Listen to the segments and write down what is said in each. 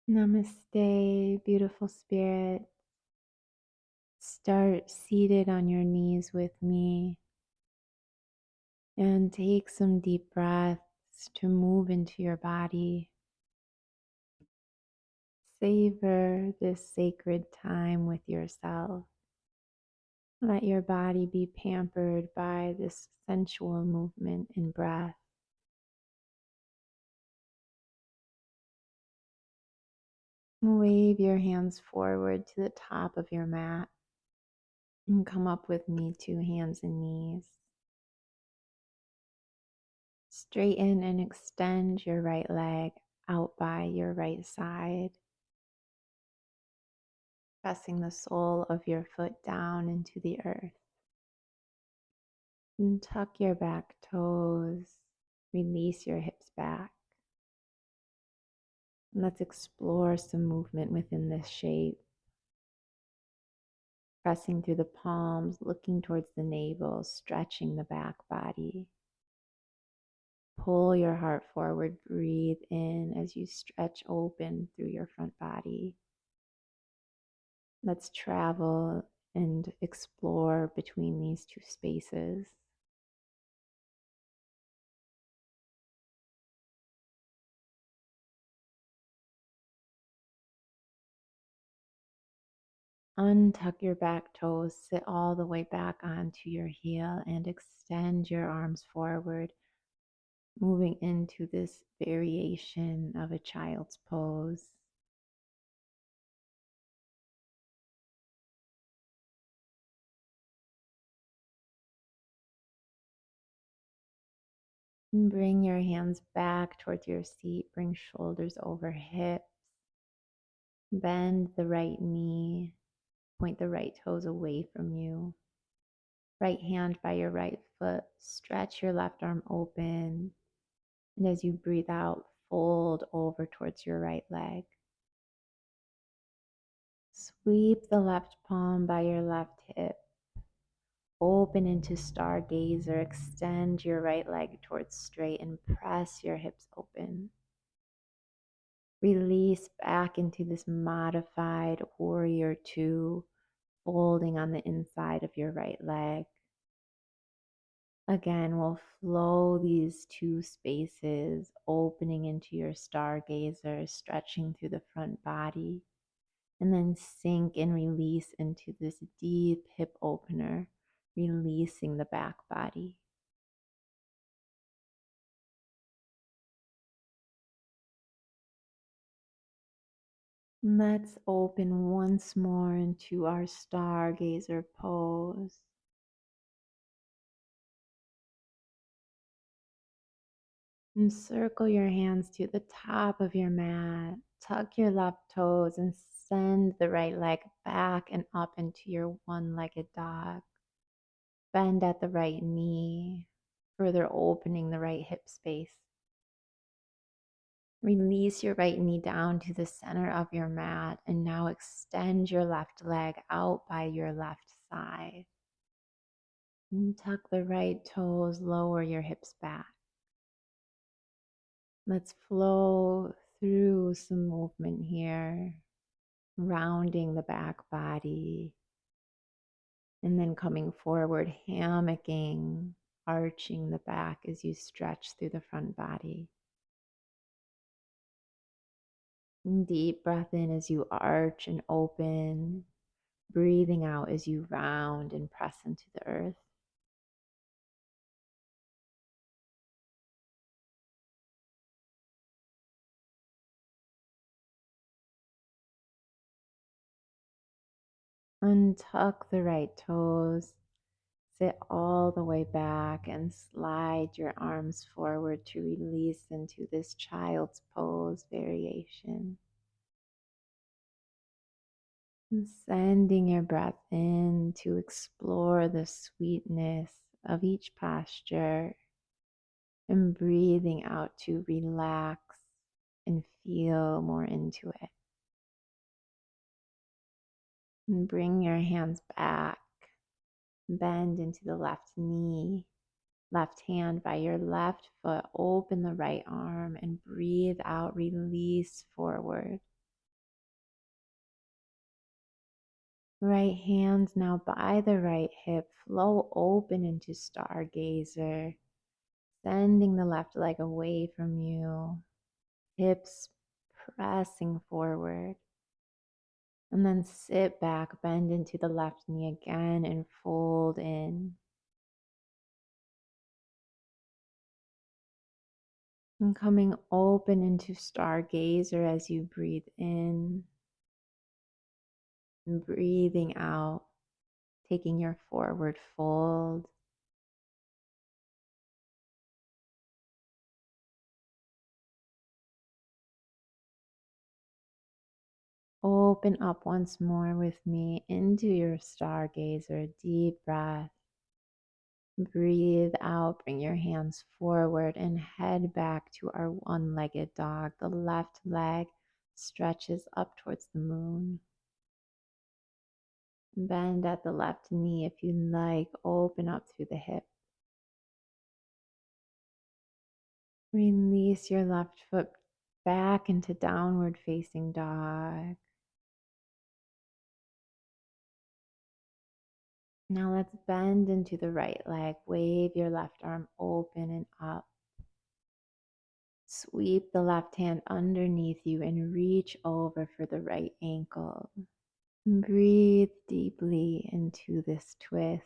Namaste, beautiful spirit. Start seated on your knees with me and take some deep breaths to move into your body. Savor this sacred time with yourself. Let your body be pampered by this sensual movement and breath. Wave your hands forward to the top of your mat and come up with me to hands and knees. Straighten and extend your right leg out by your right side, pressing the sole of your foot down into the earth. And tuck your back toes, release your hips back. And let's explore some movement within this shape. Pressing through the palms, looking towards the navel, stretching the back body. Pull your heart forward, breathe in as you stretch open through your front body. Let's travel and explore between these two spaces. Untuck your back toes, sit all the way back onto your heel and extend your arms forward, moving into this variation of a child's pose. And bring your hands back towards your seat, bring shoulders over hips, bend the right knee, point the right toes away from you. Right hand by your right foot, stretch your left arm open. And as you breathe out, fold over towards your right leg. Sweep the left palm by your left hip. Open into stargazer. Extend your right leg towards straight and press your hips open. Release back into this modified warrior two, folding on the inside of your right leg. Again, we'll flow these two spaces, opening into your stargazer, stretching through the front body, and then sink and release into this deep hip opener, releasing the back body. Let's open once more into our stargazer pose. And circle your hands to the top of your mat. Tuck your left toes and send the right leg back and up into your one-legged dog. Bend at the right knee, further opening the right hip space. Release your right knee down to the center of your mat and now extend your left leg out by your left side. And tuck the right toes, lower your hips back. Let's flow through some movement here, rounding the back body, and then coming forward, hammocking, arching the back as you stretch through the front body. And deep breath in as you arch and open, breathing out as you round and press into the earth. Untuck the right toes, sit all the way back and slide your arms forward to release into this child's pose variation. And sending your breath in to explore the sweetness of each posture and breathing out to relax and feel more into it. And bring your hands back, bend into the left knee, left hand by your left foot, open the right arm and breathe out, release forward. Right hand now by the right hip, flow open into stargazer, sending the left leg away from you, hips pressing forward. And then sit back, bend into the left knee again and fold in. And coming open into stargazer as you breathe in and breathing out, taking your forward fold. Open up once more with me into your stargazer, deep breath. Breathe out, bring your hands forward and head back to our one-legged dog. The left leg stretches up towards the moon. Bend at the left knee if you like. Open up through the hip. Release your left foot back into downward facing dog. Now let's bend into the right leg. Wave your left arm open and up. Sweep the left hand underneath you and reach over for the right ankle. Breathe deeply into this twist.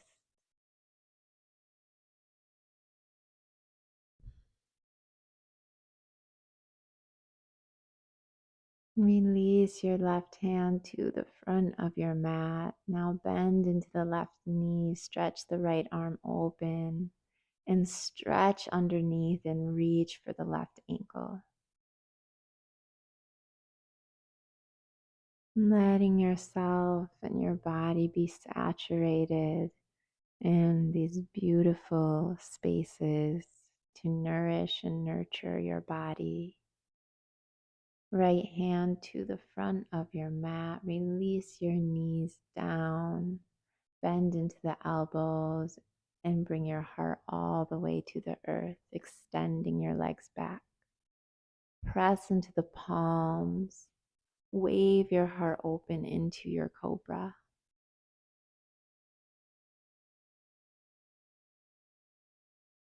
Release your left hand to the front of your mat. Now bend into the left knee, stretch the right arm open, and stretch underneath and reach for the left ankle. Letting yourself and your body be saturated in these beautiful spaces to nourish and nurture your body. Right hand to the front of your mat. Release your knees down. Bend into the elbows and bring your heart all the way to the earth, extending your legs back. Press into the palms. Wave your heart open into your cobra.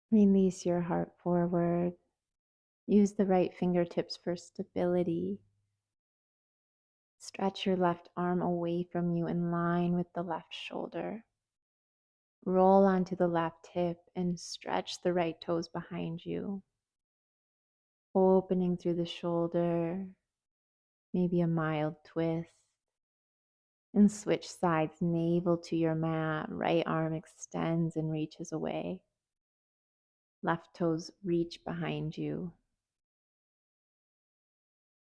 Release your heart forward. Use the right fingertips for stability. Stretch your left arm away from you in line with the left shoulder. Roll onto the left hip and stretch the right toes behind you. Opening through the shoulder, maybe a mild twist. And switch sides, navel to your mat. Right arm extends and reaches away. Left toes reach behind you.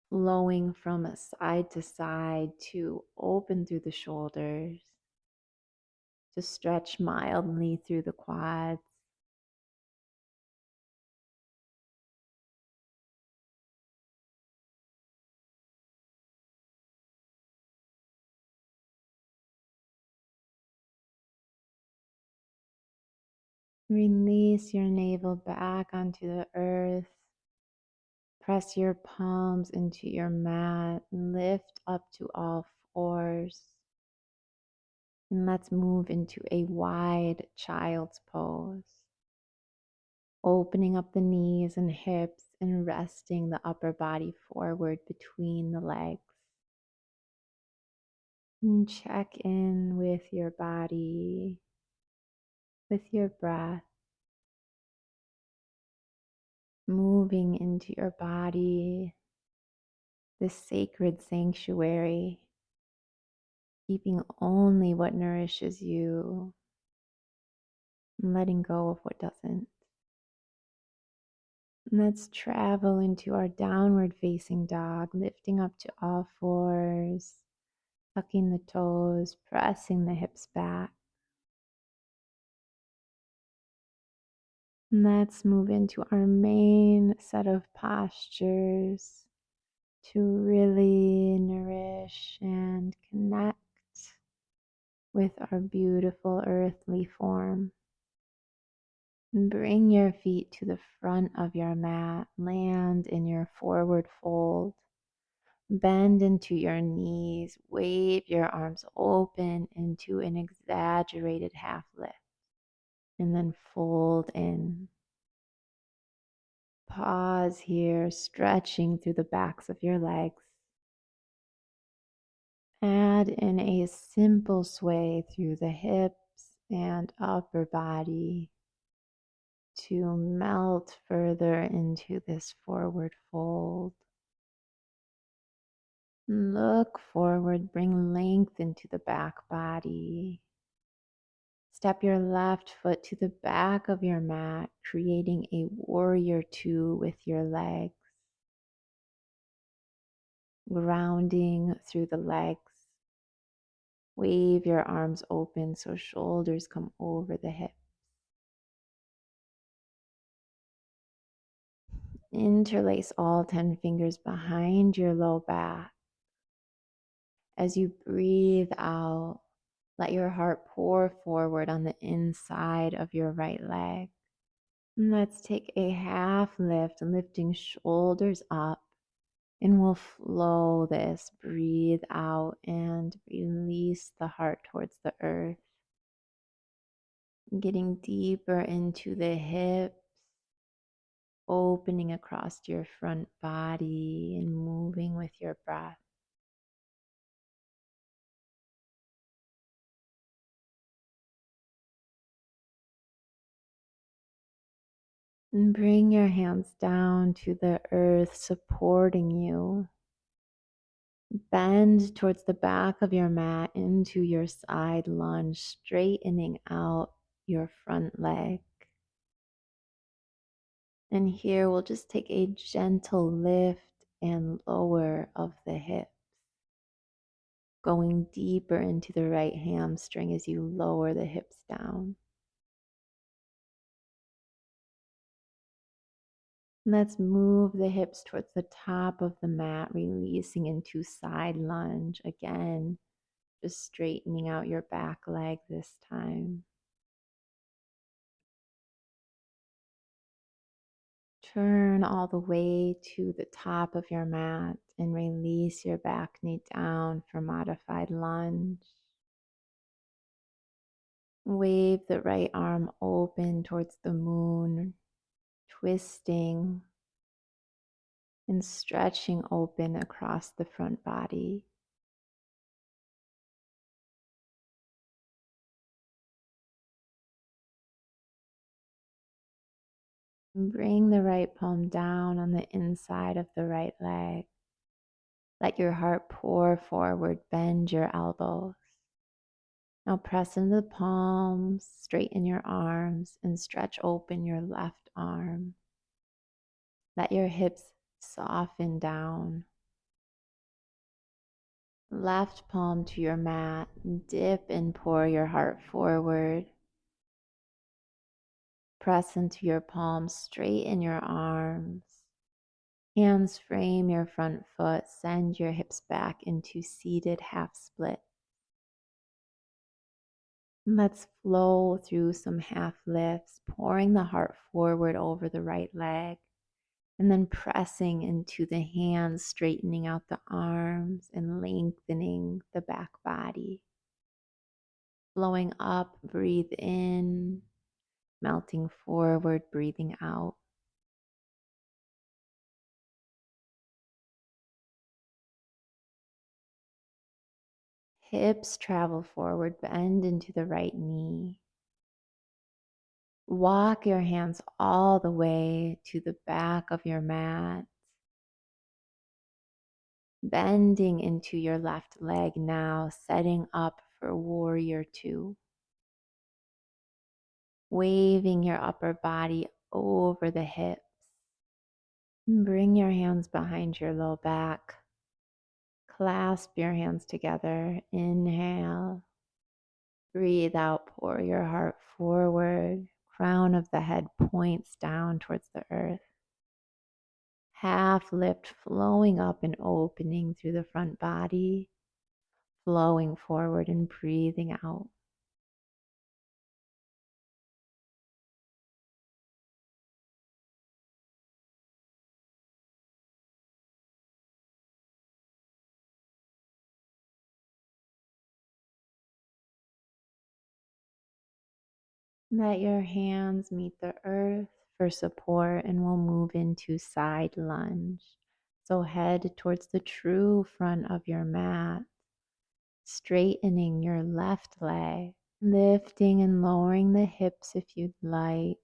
Flowing from side to side to open through the shoulders. To stretch mildly through the quads. Release your navel back onto the earth. Press your palms into your mat. Lift up to all fours. And let's move into a wide child's pose. Opening up the knees and hips and resting the upper body forward between the legs. And check in with your body, with your breath. Moving into your body, this sacred sanctuary, keeping only what nourishes you, and letting go of what doesn't. Let's travel into our downward facing dog, lifting up to all fours, tucking the toes, pressing the hips back. Let's move into our main set of postures to really nourish and connect with our beautiful earthly form. And bring your feet to the front of your mat. Land in your forward fold. Bend into your knees, wave your arms open into an exaggerated half lift, and then fold in. Pause here, stretching through the backs of your legs. Add in a simple sway through the hips and upper body to melt further into this forward fold. Look forward, bring length into the back body. Step your left foot to the back of your mat, creating a warrior two with your legs. Grounding through the legs. Wave your arms open so shoulders come over the hips. Interlace all 10 fingers behind your low back. As you breathe out, let your heart pour forward on the inside of your right leg. And let's take a half lift, lifting shoulders up, and we'll flow this. Breathe out and release the heart towards the earth. Getting deeper into the hips, opening across your front body and moving with your breath. And bring your hands down to the earth, supporting you. Bend towards the back of your mat into your side lunge, straightening out your front leg. And here we'll just take a gentle lift and lower of the hips, going deeper into the right hamstring as you lower the hips down. Let's move the hips towards the top of the mat, releasing into side lunge. Again, just straightening out your back leg this time. Turn all the way to the top of your mat and release your back knee down for modified lunge. Wave the right arm open towards the moon, twisting and stretching open across the front body. Bring the right palm down on the inside of the right leg. Let your heart pour forward, bend your elbows. Now press into the palms, straighten your arms, and stretch open your left arm. Let your hips soften down. Left palm to your mat, dip and pour your heart forward. Press into your palms, straighten your arms. Hands frame your front foot, send your hips back into seated half split. Let's flow through some half lifts, pouring the heart forward over the right leg, and then pressing into the hands, straightening out the arms and lengthening the back body. Flowing up, breathe in, melting forward, breathing out. Hips travel forward, bend into the right knee. Walk your hands all the way to the back of your mat. Bending into your left leg now, setting up for warrior two. Waving your upper body over the hips. Bring your hands behind your low back. Clasp your hands together. Inhale. Breathe out, pour your heart forward. Crown of the head points down towards the earth. Half lift, flowing up and opening through the front body. Flowing forward and breathing out. Let your hands meet the earth for support, and we'll move into side lunge. So head towards the true front of your mat, straightening your left leg, lifting and lowering the hips if you'd like.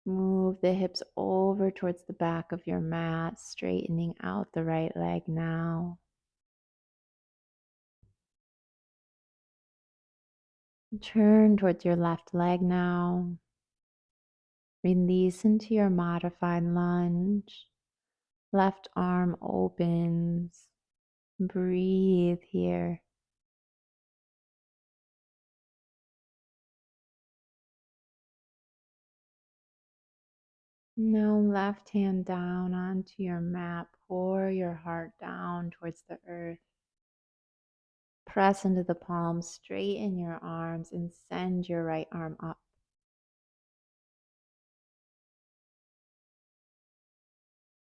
Move the hips over towards the back of your mat, straightening out the right leg now. Turn towards your left leg now. Release into your modified lunge. Left arm opens. Breathe here. Now left hand down onto your mat. Pour your heart down towards the earth. Press into the palms, straighten your arms, and send your right arm up.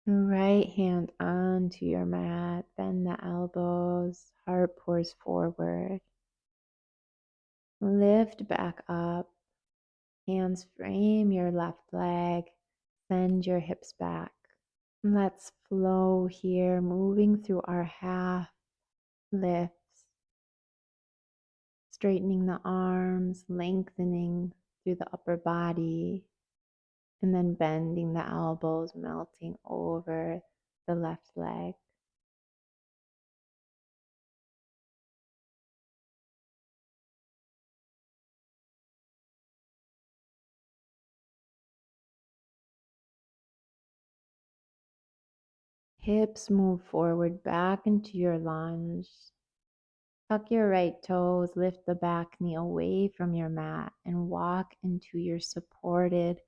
Right hand onto your mat. Bend the elbows. Heart pours forward. Lift back up. Hands frame your left leg. Send your hips back. Let's flow here, moving through our half lifts, straightening the arms, lengthening through the upper body, and then bending the elbows, melting over the left leg. Hips move forward back into your lunge. Tuck your right toes, lift the back knee away from your mat, and walk into your supported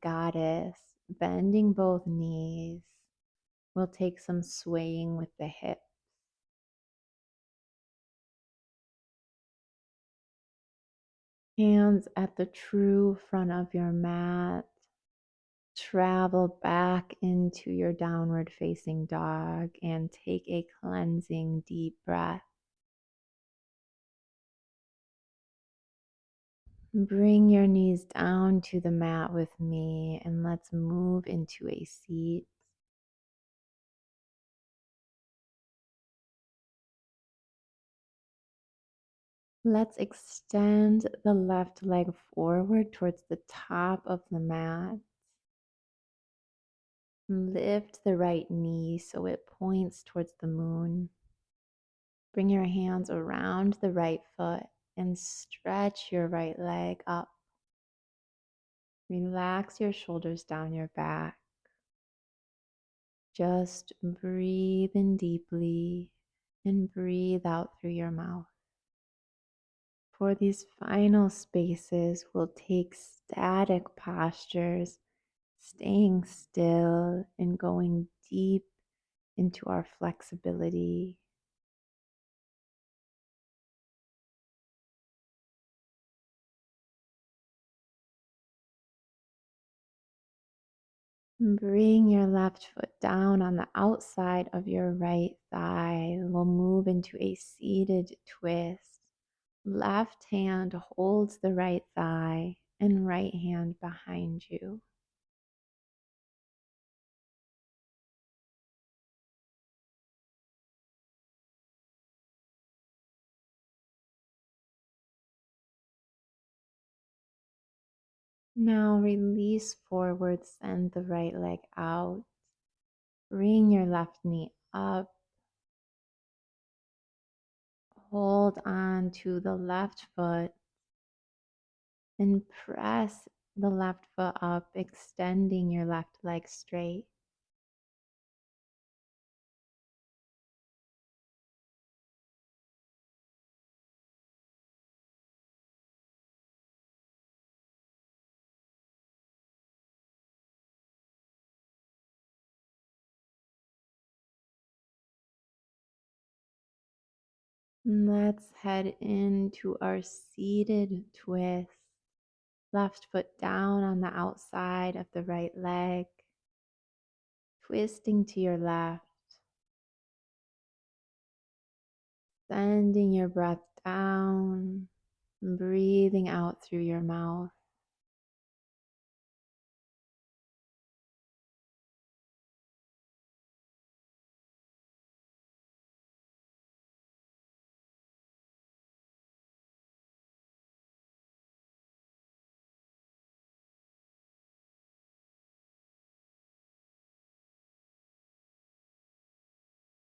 goddess, bending both knees. We'll take some swaying with the hips. Hands at the true front of your mat. Travel back into your downward facing dog and take a cleansing deep breath. Bring your knees down to the mat with me and let's move into a seat. Let's extend the left leg forward towards the top of the mat. Lift the right knee so it points towards the moon. Bring your hands around the right foot and stretch your right leg up. Relax your shoulders down your back. Just breathe in deeply and breathe out through your mouth. For these final spaces, we'll take static postures, staying still and going deep into our flexibility. Bring your left foot down on the outside of your right thigh. We'll move into a seated twist. Left hand holds the right thigh and right hand behind you. Now release forward, send the right leg out. Bring your left knee up. Hold on to the left foot and press the left foot up, extending your left leg straight. Let's head into our seated twist. Left foot down on the outside of the right leg, twisting to your left, sending your breath down, breathing out through your mouth.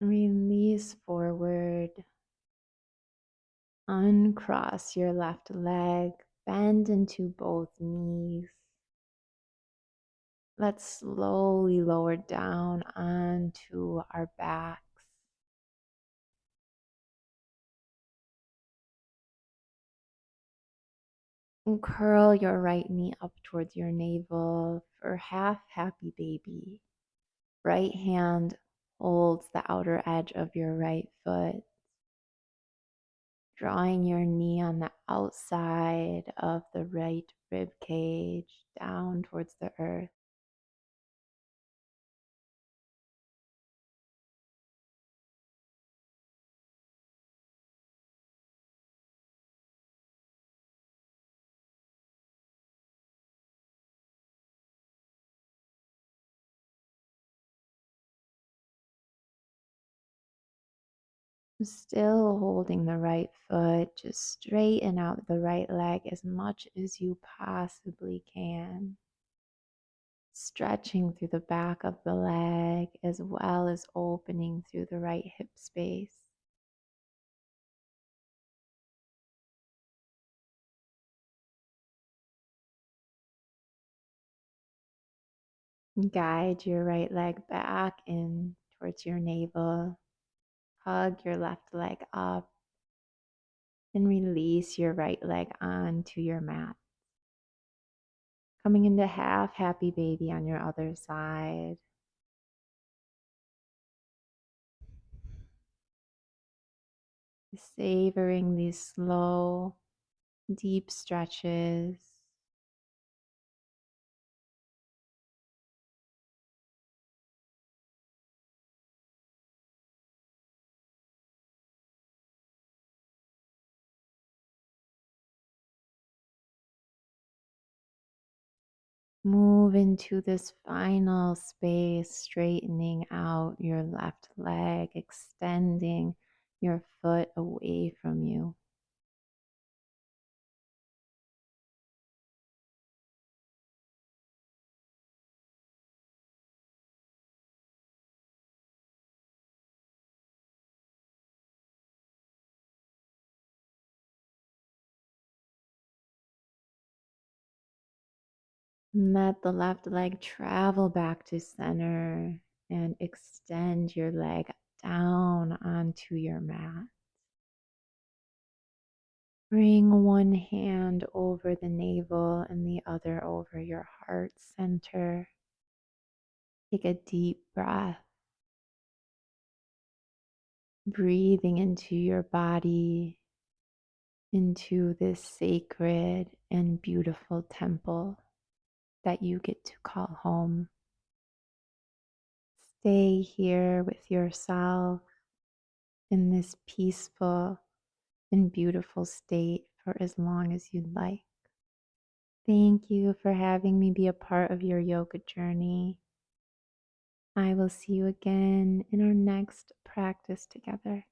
Release forward. Uncross your left leg. Bend into both knees. Let's slowly lower down onto our backs. And curl your right knee up towards your navel for half happy baby. Right hand holds the outer edge of your right foot, drawing your knee on the outside of the right rib cage down towards the earth. Still holding the right foot, just straighten out the right leg as much as you possibly can. Stretching through the back of the leg as well as opening through the right hip space. Guide your right leg back in towards your navel. Hug your left leg up and release your right leg onto your mat. Coming into half happy baby on your other side. Savoring these slow, deep stretches. Move into this final space, straightening out your left leg, extending your foot away from you. Let the left leg travel back to center and extend your leg down onto your mat. Bring one hand over the navel and the other over your heart center. Take a deep breath, breathing into your body, into this sacred and beautiful temple that you get to call home. Stay here with yourself in this peaceful and beautiful state for as long as you'd like. Thank you for having me be a part of your yoga journey. I will see you again in our next practice together.